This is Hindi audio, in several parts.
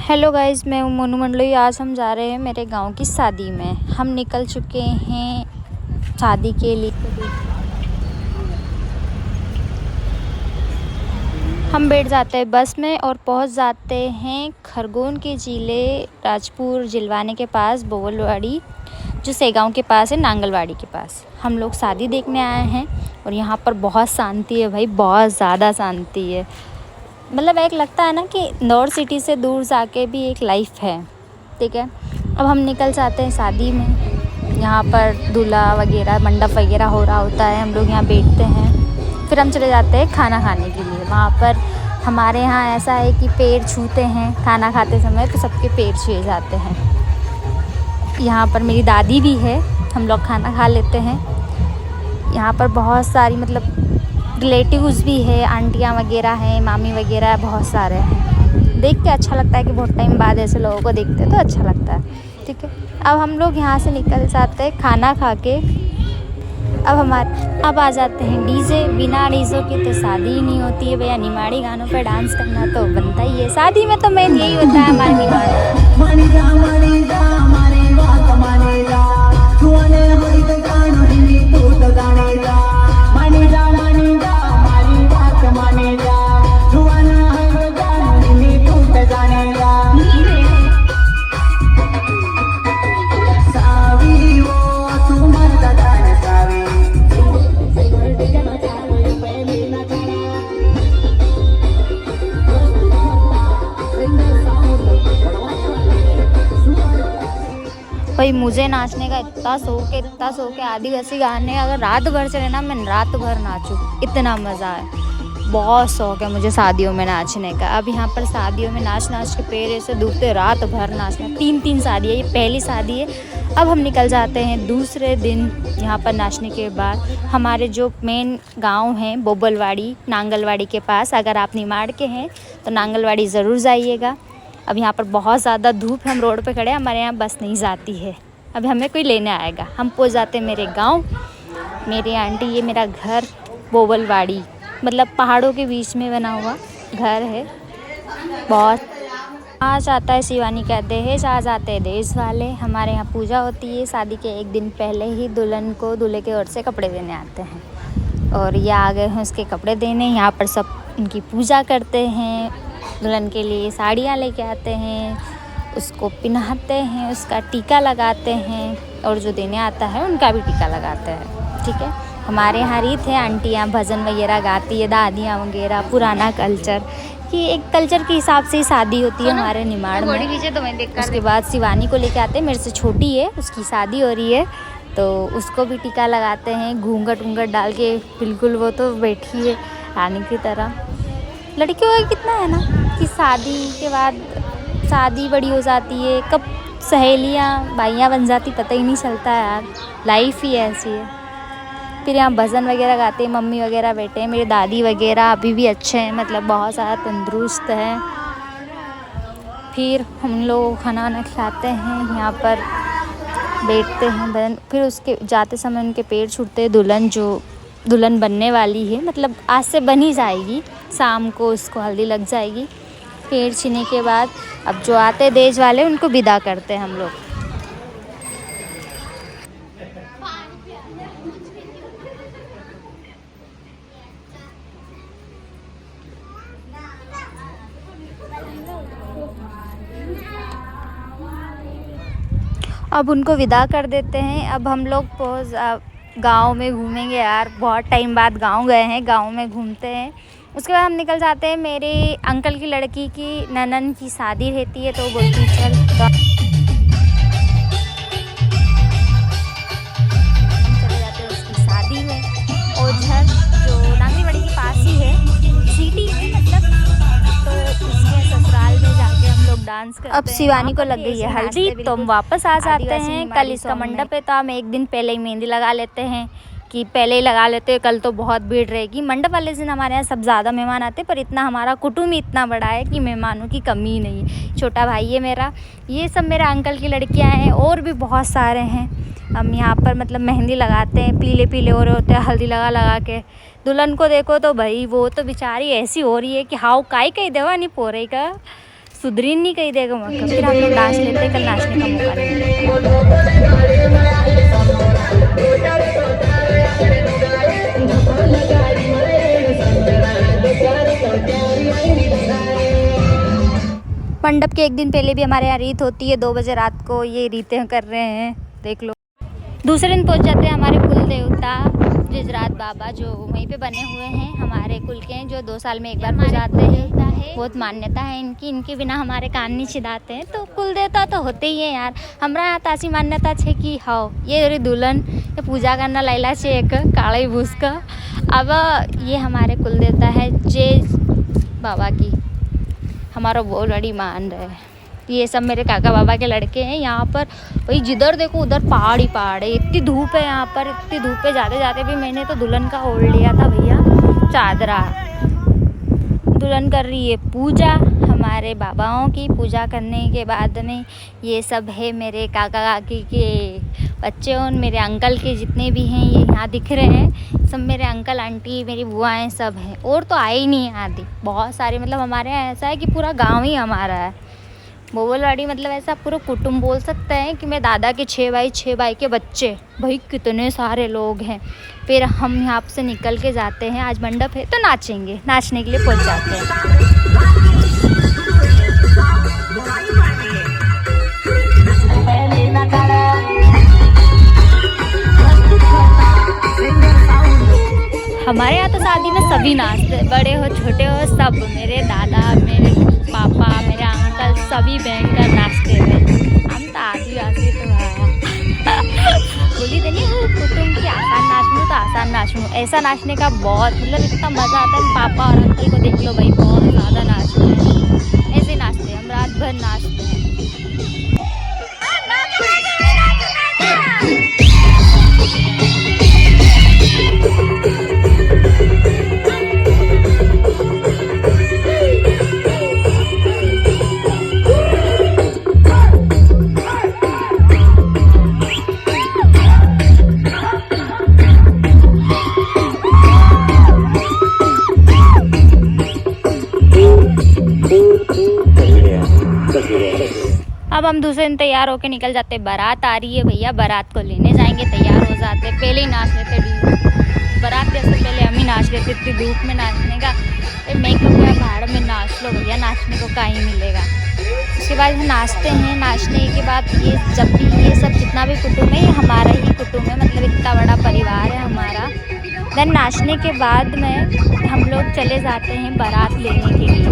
हेलो गाइस, मैं हूं मोनू मंडलोई। आज हम जा रहे हैं मेरे गांव की शादी में। हम निकल चुके हैं शादी के लिए। हम बैठ जाते हैं बस में और पहुंच जाते हैं खरगोन के ज़िले राजपुर जिलवाने के पास बोवलवाड़ी, जो सेगांव के पास है, नांगलवाड़ी के पास। हम लोग शादी देखने आए हैं और यहाँ पर बहुत शांति है भाई, बहुत ज़्यादा शांति है। मतलब एक लगता है ना कि नॉर्थ सिटी से दूर जाके भी एक लाइफ है। ठीक है, अब हम निकल जाते हैं शादी में। यहाँ पर दूल्हा वगैरह मंडप वगैरह हो रहा होता है, हम लोग यहाँ बैठते हैं, फिर हम चले जाते हैं खाना खाने के लिए। वहाँ पर हमारे यहाँ ऐसा है कि पैर छूते हैं खाना खाते समय, तो सबके पैर छुए जाते हैं। यहाँ पर मेरी दादी भी है, हम लोग खाना खा लेते हैं। यहाँ पर बहुत सारी मतलब रिलेटिव्स भी है, आंटियाँ वगैरह हैं, मामी वगैरह बहुत सारे हैं। देख के अच्छा लगता है कि बहुत टाइम बाद ऐसे लोगों को देखते हैं तो अच्छा लगता है। ठीक है, अब हम लोग यहाँ से निकल जाते हैं खाना खा के। अब आ जाते हैं डीजे। बिना डीजे के तो शादी ही नहीं होती है भैया। निमाड़ी गानों पर डांस करना तो बनता ही है। शादी में तो मेन यही होता है हमारे भाई। मुझे नाचने का इतना शौक है। आदिवासी गाने अगर रात भर चले ना, मैं रात भर नाचूँ, इतना मज़ा है। बहुत शौक है मुझे शादियों में नाचने का। अब यहाँ पर शादियों में नाच के पैर ऐसे दुखते, रात भर नाचना। 3 शादी है, ये पहली शादी है। अब हम निकल जाते हैं दूसरे दिन। यहाँ पर नाचने के बाद हमारे जो मेन गांव हैं बोबलवाड़ी, नांगलवाड़ी के पास। अगर आप निमाड़ के हैं तो नांगलवाड़ी ज़रूर जाइएगा। अब यहाँ पर बहुत ज़्यादा धूप है, हम रोड पे खड़े हैं, हमारे यहाँ बस नहीं जाती है। अब हमें कोई लेने आएगा। हम पहुँच जाते हैं मेरे गांव, मेरी आंटी। ये मेरा घर बोबलवाड़ी, मतलब पहाड़ों के बीच में बना हुआ घर है। बहुत आज आता है शिवानी का दहेज, आज आते हैं दहेज वाले। हमारे यहाँ पूजा होती है। शादी के एक दिन पहले ही दुल्हन को दूल्हे के ओर से कपड़े देने आते हैं और ये आ गए हैं उसके कपड़े देने। यहाँ पर सब उनकी पूजा करते हैं। दुल्हन के लिए साड़ियाँ लेके आते हैं, उसको पहनाते हैं, उसका टीका लगाते हैं और जो देने आता है उनका भी टीका लगाते हैं। ठीक है, हमारे यहाँ रीत है, आंटियाँ भजन वगैरह गाती है, दादियाँ वगैरह। पुराना कल्चर कि एक कल्चर के हिसाब से ही शादी होती है हमारे निमाड़ में। उसके बाद शिवानी को लेके आते हैं, मेरे से छोटी है, उसकी शादी हो रही है तो उसको भी टीका लगाते हैं। घूंघट डाल के बिल्कुल वो तो बैठी है रानी की तरह। लड़कियों का कितना है ना कि शादी के बाद शादी बड़ी हो जाती है, कब सहेलियाँ भाइयाँ बन जाती पता ही नहीं चलता है यार। लाइफ ही ऐसी है। फिर यहाँ भजन वगैरह गाते हैं, मम्मी वगैरह बैठे हैं, मेरी दादी वगैरह अभी भी अच्छे हैं, मतलब बहुत ज़्यादा तंदुरुस्त हैं। फिर हम लोग खाना वाना खिलाते हैं, यहाँ पर बैठते हैं भजन। फिर उसके जाते समय उनके पैर छूटते हैं। दुल्हन बनने वाली है, मतलब आज से बन ही जाएगी, शाम को उसको हल्दी लग जाएगी। पैर छीने के बाद अब जो आते हैं दहेज वाले, उनको विदा करते हैं हम लोग। अब उनको विदा कर देते हैं। अब हम लोग गांव में घूमेंगे यार, बहुत टाइम बाद गांव गए हैं, गांव में घूमते हैं। उसके बाद हम निकल जाते हैं, मेरे अंकल की लड़की की ननन की शादी रहती है तो वो बोलती चल चले जाते हैं उसकी शादी में। ओझर जो नांगलवाड़ी के पास ही है, सिटी है मतलब, तो उसके ससुराल में जाके हम लोग डांस करते हैं। अब शिवानी को लग गई है हल्दी तो हम वापस आ जाते हैं। कल इसका मंडप है तो हम एक दिन पहले ही मेहंदी लगा लेते हैं कि पहले ही लगा लेते हैं, कल तो बहुत भीड़ रहेगी। मंडप वाले दिन हमारे यहाँ सब ज़्यादा मेहमान आते हैं, पर इतना हमारा कुटुंब इतना बड़ा है कि मेहमानों की कमी नहीं है। छोटा भाई है मेरा, ये सब मेरे अंकल की लड़कियाँ हैं और भी बहुत सारे हैं। हम यहाँ पर मतलब मेहंदी लगाते हैं, पीले पीले हो रहे होते हैं हल्दी लगा के। दुल्हन को देखो तो भाई वो तो बेचारी ऐसी हो रही है कि हाउ काई देवा नहीं पो रही का। सुधरी नहीं कहीं देगा मौका, फिर हम लोग नाच लेते, कल नाचने का मौका नहीं मिलेगा। मंडप के एक दिन पहले भी हमारे यहाँ रीत होती है, 2 बजे रात को ये रीतें कर रहे हैं, देख लो। दूसरे दिन पहुँच जाते हैं हमारे कुल देवता जिजरात बाबा, जो वहीं पे बने हुए हैं, हमारे कुल के हैं, जो 2 साल में एक बार पूजाते हैं। बहुत मान्यता है इनके बिना हमारे कान नहीं छिदाते हैं, तो कुल देवता तो होते ही हैं यार। हमारा यहाँ तासी मान्यता है कि हाँ ये रे दुल्हन ये पूजा करना लाइला से एक काले भूस का। अब ये हमारे कुल देवता है जे बाबा की, हमारा बहुत बड़ी मान रहे हैं। ये सब मेरे काका बाबा के लड़के हैं। यहाँ पर वही जिधर देखो उधर पहाड़ ही पहाड़ है, इतनी धूप है यहाँ पर, इतनी धूप पे जाते जाते भी मैंने तो दुल्हन का ओढ़ लिया था भैया चादरा। दुल्हन कर रही है पूजा, हमारे बाबाओं की पूजा करने के बाद में ये सब है मेरे काका काकी के बच्चे और मेरे अंकल के जितने भी हैं ये यहाँ दिख रहे हैं, सब मेरे अंकल आंटी मेरी बुआएं सब हैं। और तो आए ही नहीं है आदि, बहुत सारे, मतलब हमारे यहाँ ऐसा है कि पूरा गाँव ही हमारा है। बोवलवाड़ी मतलब ऐसा पूरा कुटुंब बोल सकते हैं कि मेरे दादा के 6 भाई के बच्चे, भाई कितने सारे लोग हैं। फिर हम यहाँ से निकल के जाते हैं, आज मंडप है तो नाचेंगे, नाचने के लिए पहुँच जाते हैं। हमारे यहाँ तो शादी में सभी नाचते, बड़े हो छोटे हो सब, मेरे दादा मेरे पापा मेरे अंकल सभी बैंड कर नाचते हुए। हम तो आदिवासी तो बोली देनी कुटुंब की आसान नाचूँ तो आसान नाचूँ, ऐसा नाचने का बहुत मतलब इतना मज़ा आता है। पापा और अंकल को देख लो भाई, बहुत ज़्यादा नाचते हैं, ऐसे नाचते हैं हम, रात भर नाचते हैं। अब हम दूसरे दिन तैयार होके निकल जाते, बारात आ रही है भैया, बारात को लेने जाएंगे, तैयार हो जाते, पहले ही नाच लेते, बारात जैसे पहले हम ही नाच लेते, इतनी धूप में नाचने का मेकअप या भाड़ में नाच लो भैया, नाचने को कहीं मिलेगा। उसके बाद हम नाचते हैं, नाचने के बाद ये जब भी ये सब जितना भी कुटुंब है ये हमारा ही कुटुंब है, मतलब इतना बड़ा परिवार है हमारा। देन नाचने के बाद में हम लोग चले जाते हैं बारात लेने के लिए।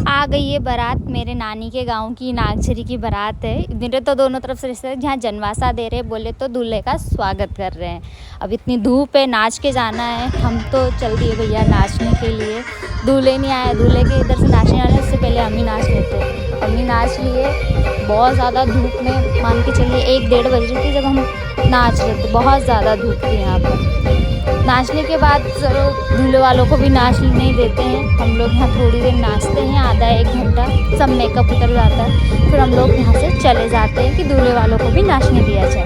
आ गई ये बारात मेरे नानी के गांव की, नागझरी की बारात है। मेरे तो दोनों तरफ से रिश्ते जहाँ जनवासा दे रहे, बोले तो दूल्हे का स्वागत कर रहे हैं। अब इतनी धूप है, नाच के जाना है, हम तो चल दिए भैया नाचने के लिए। दूल्हे नहीं आए, दूल्हे के इधर से नाचने आने उससे पहले हम ही नाच लेते हैं। हम ही नाच लिए, बहुत ज़्यादा धूप में, मान के चलिए 1-1:30 बज रही थी जब हम नाच रहे थे, बहुत ज़्यादा धूप थी यहाँ पर। नाचने के बाद चलो दूल्हे वालों को भी नाच नहीं देते हैं, हम लोग यहाँ थोड़ी देर नाचते हैं, आधा 1 घंटा, सब मेकअप उतर जाता है, फिर हम लोग यहाँ से चले जाते हैं कि दूल्हे वालों को भी नाचने दिया जाए।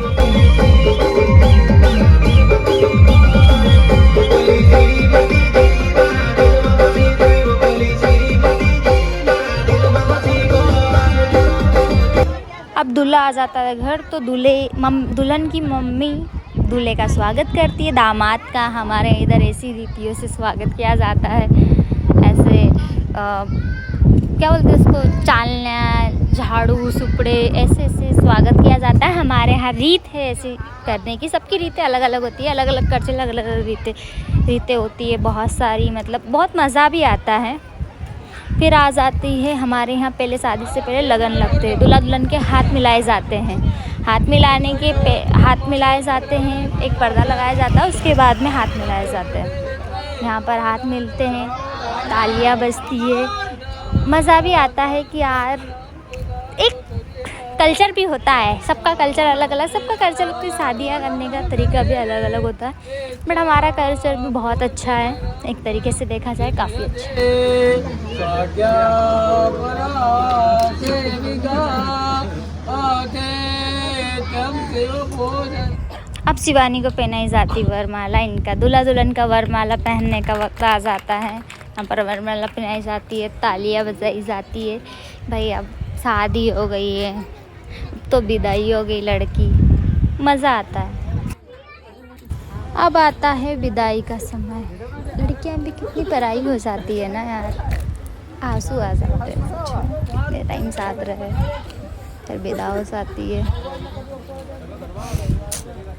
अब दूल्हा आ जाता है घर तो दुल्हन की मम्मी दूल्हे का स्वागत करती है, दामाद का हमारे इधर ऐसी रीतियों से स्वागत किया जाता है। ऐसे क्या बोलते हैं उसको, चालना, झाड़ू, सुपड़े, ऐसे ऐसे स्वागत किया जाता है। हमारे यहाँ रीत है ऐसे करने की, सबकी रीतें अलग अलग होती है, अलग अलग कल्चर, अलग अलग रीतें होती है बहुत सारी, मतलब बहुत मज़ा भी आता है। फिर आ जाती है हमारे यहाँ, पहले शादी से पहले लगन लगते हैं, दूल्हा दुल्हन के हाथ मिलाए जाते हैं। हाथ मिलाए जाते हैं, एक पर्दा लगाया जाता है, उसके बाद में हाथ मिलाए जाते हैं। यहाँ पर हाथ मिलते हैं, तालियां बजती है, मज़ा भी आता है कि यार एक कल्चर भी होता है, सबका कल्चर अलग अलग, सबका कल्चर की शादियाँ करने का तरीका भी अलग अलग होता है, बट हमारा कल्चर भी बहुत अच्छा है, एक तरीके से देखा जाए काफ़ी अच्छा। अब शिवानी को पहनाई जाती वरमाला, इनका दूल्हा दुल्हन का वरमाला पहनने का वक्त आ जाता है। यहाँ पर वरमाला पहनाई जाती है, तालियां बजाई जाती है। भाई अब शादी हो गई है, तो विदाई हो गई लड़की, मज़ा आता है। अब आता है विदाई का समय। लड़कियां भी कितनी पराई हो जाती है ना यार, आंसू आ जाते हैं, कितने टाइम साथ रहे फिर विदा हो जाती है,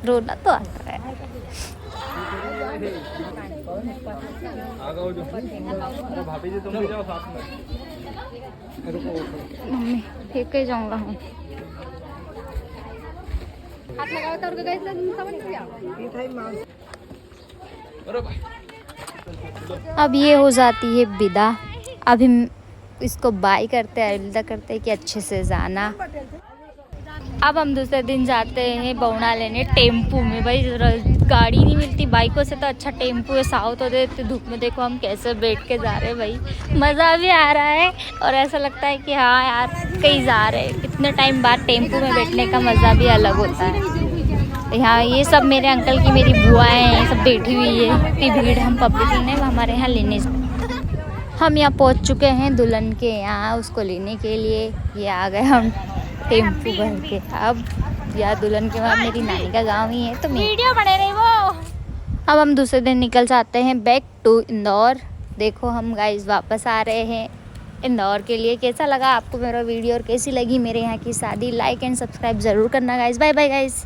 रोना तो आता है। मम्मी फेंक के जाऊंगा हूँ। अब ये हो जाती है विदा। अभी इसको बाय करते हैं, अलविदा करते हैं कि अच्छे से जाना। अब हम दूसरे दिन जाते हैं बौना लेने टेम्पू में। भाई गाड़ी नहीं मिलती, बाइकों से तो अच्छा टेम्पू है। साउथ होते इतनी धूप में देखो हम कैसे बैठ के जा रहे हैं, भाई मज़ा भी आ रहा है और ऐसा लगता है कि हाँ यार कहीं जा रहे हैं। इतने टाइम बाद टेम्पू में बैठने का मज़ा भी अलग होता है। यहाँ ये सब मेरे अंकल की मेरी बुआएँ हैं, सब बैठी हुई है, इतनी भीड़। हम पब्लिक ने हमारे यहाँ लेने, हम यहाँ पहुँच चुके हैं दुल्हन के यहाँ, उसको लेने के लिए। ये आ गए हम टेम्पू भर के। अब या दुल्हन के वहाँ मेरी नानी का गांव ही है, तो वीडियो बने रही वो। अब हम दूसरे दिन निकल जाते हैं बैक टू इंदौर। देखो हम गाइस वापस आ रहे हैं इंदौर के लिए। कैसा लगा आपको मेरा वीडियो और कैसी लगी मेरे यहाँ की शादी? लाइक एंड सब्सक्राइब ज़रूर करना गाइस। Bye bye guys.